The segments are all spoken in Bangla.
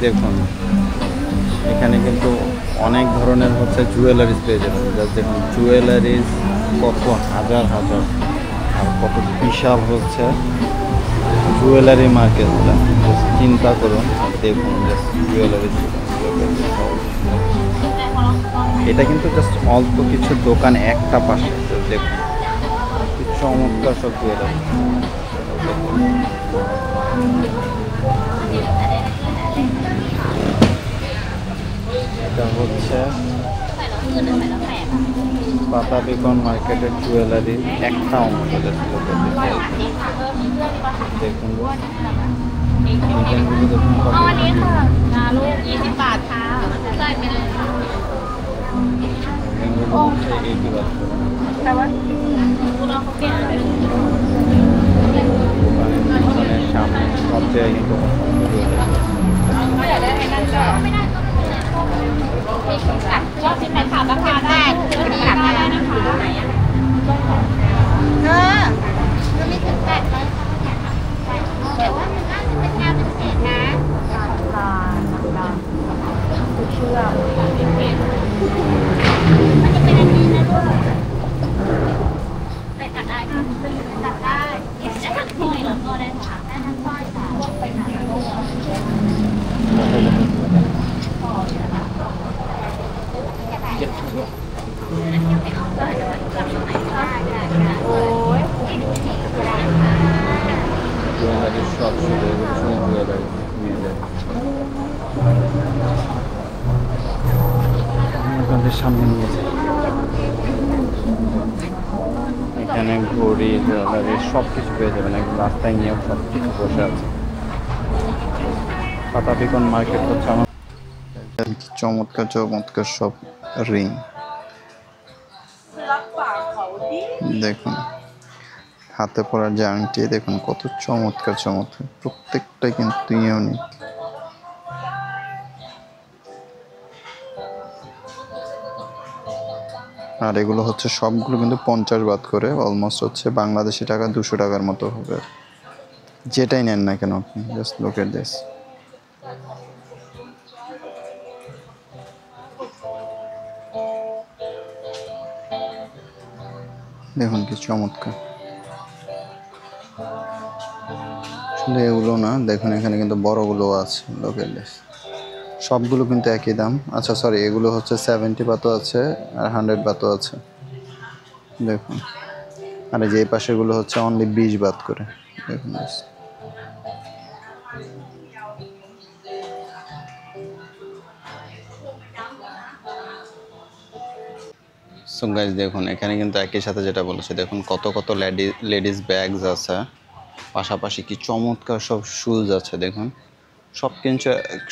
দেখুন এখানে কিন্তু অনেক ধরনের হচ্ছে জুয়েলারিস পেয়ে যাবেন। জাস্ট দেখুন জুয়েলারিস কত হাজার হাজার আর কত বিশাল হচ্ছে জুয়েলারি মার্কেটটা। জাস্ট চিন্তা করুন আর দেখুন জাস্ট জুয়েলারিস। এটা কিন্তু জাস্ট অল্প কিছু দোকান একটা পাশে। জাস্ট দেখুন কি চমৎকার সব জুয়েলারি। এটা হচ্ছে পাতা বেকন মার্কেটের জুয়েলারি একটা অংশ। দেখুন ডিজাইনগুলো দেখুন কত হচ্ছে 80 বাদ করে। দোকানের সামনে সব জায়গায় কিন্তু জুয়েলারির সব শুধু এগুলো শুধু জুয়েলারি মেয়েদের। আপনাদের সামনে নিয়ে যাই। এখানে ঘড়ি জুয়েলারি সব কিছু পেয়ে যাবেন। একদম রাস্তায় নিয়েও সব কিছু বসে আছে। পাতা বেকন মার্কেট হচ্ছে আমার চমৎকার চমৎকার সব রিং। দেখুন হাতে পরার যে আংটি দেখুন কত চমৎকার চমৎকার, প্রত্যেকটাই কিন্তু ইউনিক। আর এগুলো হচ্ছে সবগুলো কিন্তু 50 বাদ করে, অলমোস্ট হচ্ছে বাংলাদেশি টাকা 200 টাকার মতো হবে। যেটাই নেন না কেন আপনি, জাস্ট লুক এট দিস। দেখুন কি চমৎকার। শুধু এগুলো না, দেখুন এখানে কিন্তু বড়গুলো আছে, লুক এট দিস। সবগুলো কিন্তু একই দাম। আচ্ছা সরি, এগুলো হচ্ছে 70 বাতও আছে আর 100 বাতও আছে। দেখুন আর এই যে এই পাশেগুলো হচ্ছে অনলি 20 বাত করে। দেখুন সো গাইস দেখুন এখানে কিন্তু একই সাথে যেটা বলেছে, দেখুন কত কত লেডিস ব্যাগস আছে, পাশাপাশি কি চমৎকার সব শুজ আছে। দেখুন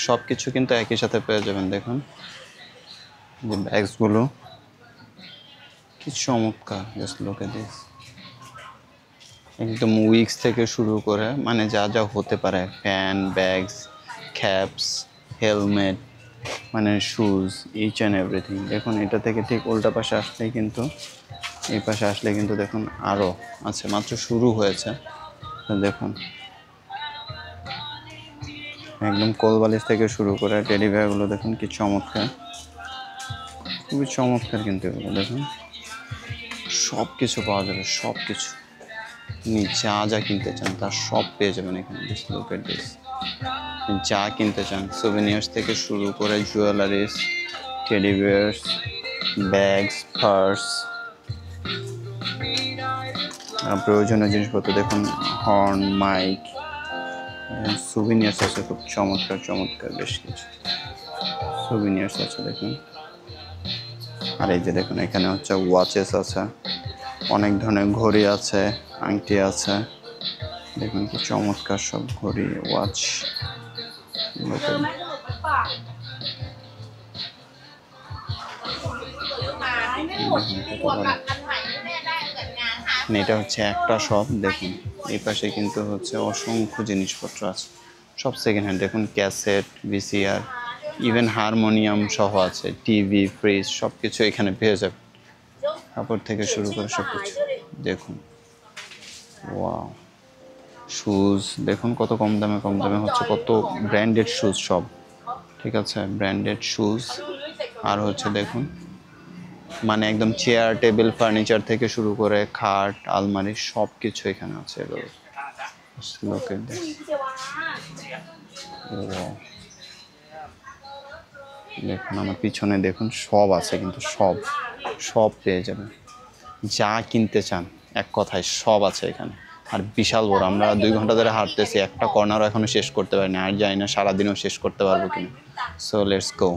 সব কিছু কিন্তু একই সাথে পেয়ে যাবেন। দেখুন যে ব্যাগসগুলো কি চমৎকার, জাস্ট লুক এট দিস। একদম উইক্স থেকে শুরু করে মানে যা যা হতে পারে, ফ্যান, ব্যাগস, ক্যাপস, হেলমেট, মানে শুজ, ইচ অ্যান্ড এভরিথিং। দেখুন এটা থেকে ঠিক উল্টা পাশে আসলেই কিন্তু, এই পাশে আসলে কিন্তু দেখুন আরও আছে, মাত্র শুরু হয়েছে। দেখুন একদম কোলবালিশ থেকে শুরু করে টেডি বেয়ারগুলো দেখুন কি চমৎকার, খুবই চমৎকার। কিন্তু এগুলো দেখুন সব কিছু পাওয়া যাবে, সব কিছু যা যা কিনতে চান তার সব পেয়ে যাবেন এখানে। Just look at this. যা কিনতে চান, সুভেনিয়ার্স থেকে শুরু করে jewelleries, teddy bears, bags, purse, প্রয়োজনীয় জিনিসপত্র দেখুন, হর্ন, মাইক, সুভেনিয়ার্স আছে খুব চমৎকার চমৎকার, বেশ কিছু সুভেনিয়ার্স আছে দেখুন। আর এই যে দেখুন এখানে হচ্ছে ওয়াচেস আছে, অনেক ধরনের ঘড়ি আছে, আংটি আছে। দেখুন কি চমৎকার সব ঘড়ি, ওয়াচ। এটা হচ্ছে একটা শপ। দেখুন এই পাশে কিন্তু হচ্ছে অসংখ্য জিনিসপত্র আছে, সব সেকেন্ড হ্যান্ড। দেখুন ক্যাসেট, ভিসিআর, ইভেন হারমোনিয়াম সহ আছে, টিভি, ফ্রিজ, সব কিছু এখানে পেয়ে যাবে, কাপড় থেকে শুরু করে সব কিছু। দেখুন ওয়াও, শুজ দেখুন কত কম দামে হচ্ছে, কত ব্র্যান্ডেড শুজ সব। ঠিক আছে, ব্র্যান্ডেড শুজ। আর হচ্ছে দেখুন মানে একদম চেয়ার টেবিল ফার্নিচার থেকে শুরু করে খাট আলমারি সব কিছু এখানে আছে। লোকে দেখুন আমার পিছনে দেখুন সব আছে, কিন্তু সব সব পেয়ে যাবেন, যা কিনতে চান এক কথায় সব আছে এখানে। আর বিশাল বড়, আমরা 2 ঘন্টা ধরে হাঁটতেছি, একটা কর্নারও এখনো শেষ করতে পারিনি, আর জানি না সারাদিনও শেষ করতে পারবো কিনা। So let's go.